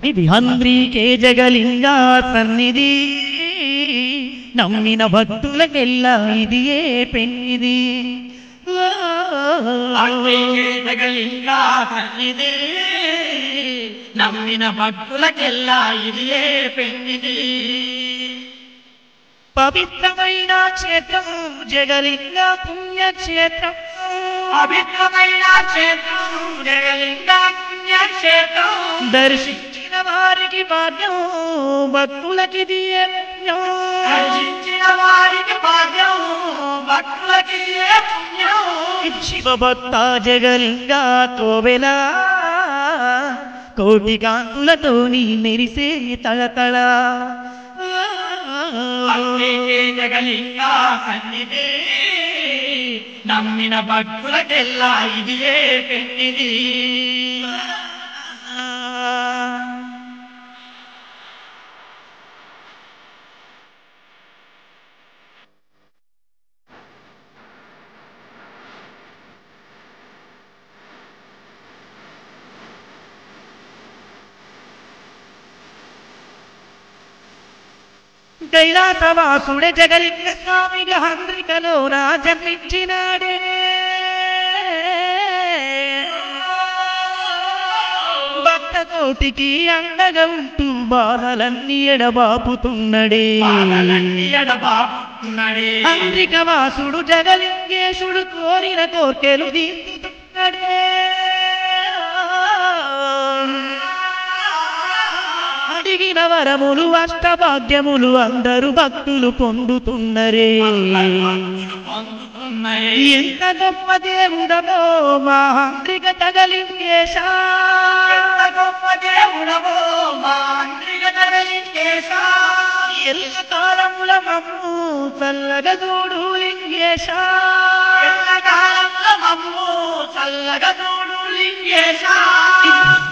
ఇది హంద్రీకే జగలింగ సన్నిధి నమ్మిన భక్తులకెల్లా ఇది ఏ పెన్నిది జగలింగ సన్నిధి నమ్మిన భక్తులకెల్లా ఇది ఏ పెన్నిది పవిత్రమైన క్షేత్రం జగలింగ పుణ్యక్షేత్రం పవిత్రమైన క్షేత్రం జగలింగ పుణ్యక్షేత్రం దర్శించిన వారికి భాగ్యం భక్తులకిది దర్శించిన వారికి భాగ్యం భక్తులకి పుణ్యం శివభక్త జగలింగ కోవెల కోటి కాంతులతో నీ మెరిసే తళతళ జగలింగ సన్నిధి నమ్మిన భక్తులకెల్లా ఇది ఏ పెన్నిది కైలాసవాసుడే జగలింగ స్వామిగా హంద్రికలో జన్మించినాడే భక్త కోటికి అండగా ఉంటూ బాధలన్నీ ఎడబాపుతున్నడే హంద్రికవాసుడు జగలింగేశుడు కోరిన కోర్కెలు తీర్చుతున్నడే అడిగిన వరములు అష్టభాగ్యములు అందరూ భక్తులు పొందుతున్నరే ఎంత గొప్ప దేవుడవో మా హంద్రిక జగలింగేశ ఎల్ల కాలముల మమ్ము చల్లగా చూడు లింగేశ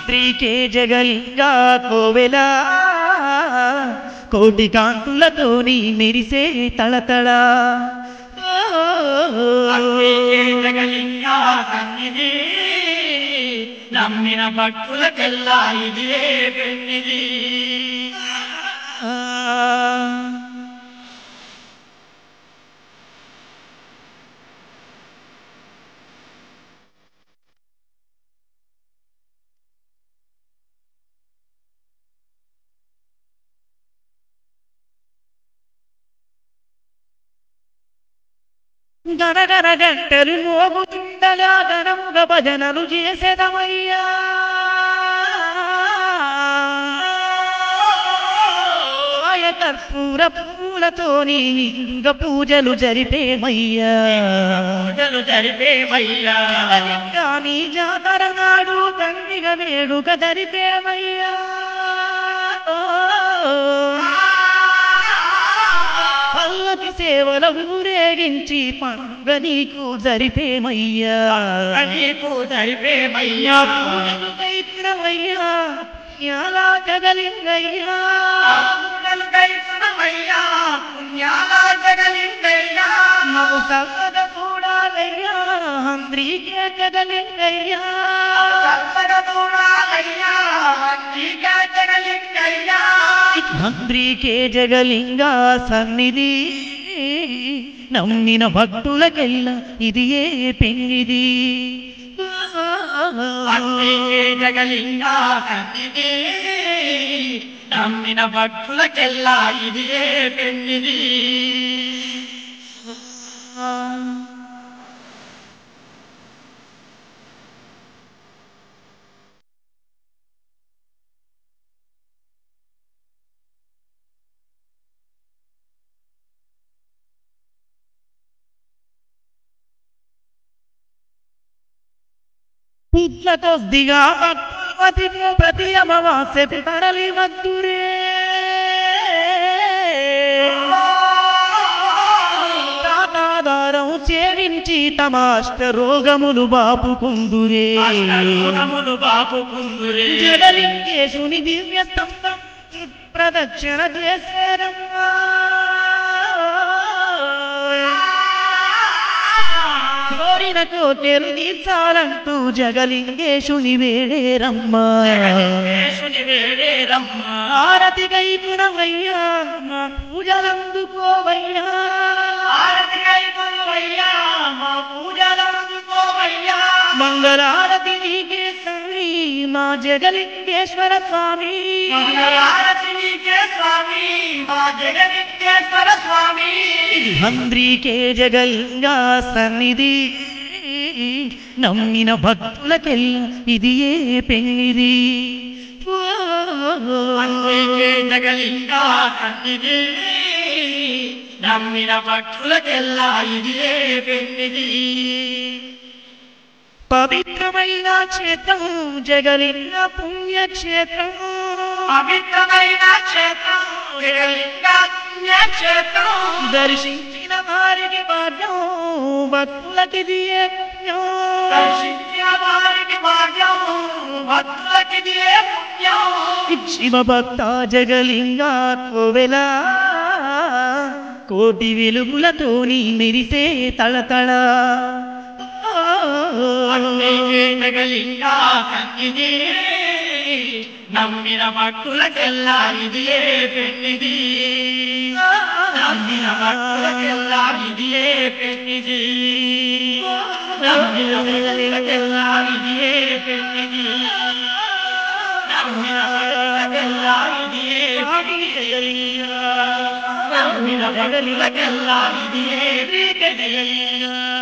స్త్రీకే జగలింగ కోవెల కోటి కాంతులతోని మెరిసే తళతళ జగలింగ సన్నిధి నమ్మిన భక్తులకెల్లా ఇది ఏ పెన్నిది గణగణ గంటలు మోగుతుండగా గణముగ భజనలు చేసేదమయ్యా కర్పూర పూలతోని ఇంక పూజలు జరిపేమయ్యా కానీ జాతర నాడు తండ్రిగ వేడుక జరిపేమయ్యా పల్లకి సేవల ఊరేగించి పండుగ నీకు జరిపేమయ్యా పూజలు కైత్రమయ్యా పుణ్యాలా జగలింగయ్యా నవ్వు సగద చూడాలయ్యా హంద్రీకే జగలింగయ్యా హంద్రీకే జగలింగ సన్నిధి నమ్మిన భక్తులకెల్లా ఇది ఏ పెన్నిది జగలింగ సన్నిధి నమ్మిన భక్తులకెల్లా ఇది ఏ పెన్నిది పుట్లతో దిగా ప్రతి అమావాస్య తరలి వద్దురే తాతాధారం చేరించి తమ అష్ట రోగములు బాపుకుందురే జగలింగేశుని దివ్య స్తంభం ప్రదక్షిణ చేశారమ్మా కోరిన కోటెలు తీర్చాలంటూ జగలింగేశుని వేడేరమ్మా ఆరతి గైపునవయ్యా పూజలందుకోవయ్యా మంగళారతి నీకే స్వామి మా జగలింగేశ్వర స్వామి మంద్రికే జగలింగా సన్నిధి నమ్మిన భక్తులకెల్లా ఇది ఏ పెళ్లిది జగలింగా సన్నిధి నమ్మిన భక్తులకెల్లా ఇది ఏ పెళ్లిది పవిత్రమైన క్షేత్రం జగలింగ పుణ్యక్షేత్రం పవిత్రమైన క్షేత్రం జగలింగ పుణ్యక్షేత్రం దర్శించిన వారికి భాగ్యం భక్తులకిది ఏ పుణ్యం దర్శించిన వారికి భాగ్యం భక్తులకిది ఏ పుణ్యం శివ భక్త జగలింగ కోవెల కోటి వెలుగులతోని మెరిసే తళతళ జగలింగా సన్నిధి నమ్మిన భక్తులకెల్లా ఇది ఏ పెళ్లిది నమ్మిన భక్తులకెల్లా ఇది ఏ పెళ్లిది నమ్మిన భక్తులకెల్లా ఇది ఏ పెళ్లిది నమ్మిన భక్తులకెల్లా ఇది ఏ పెళ్లిది నమ్మిన భక్తులకెల్లా ఇది ఏ పెళ్లిది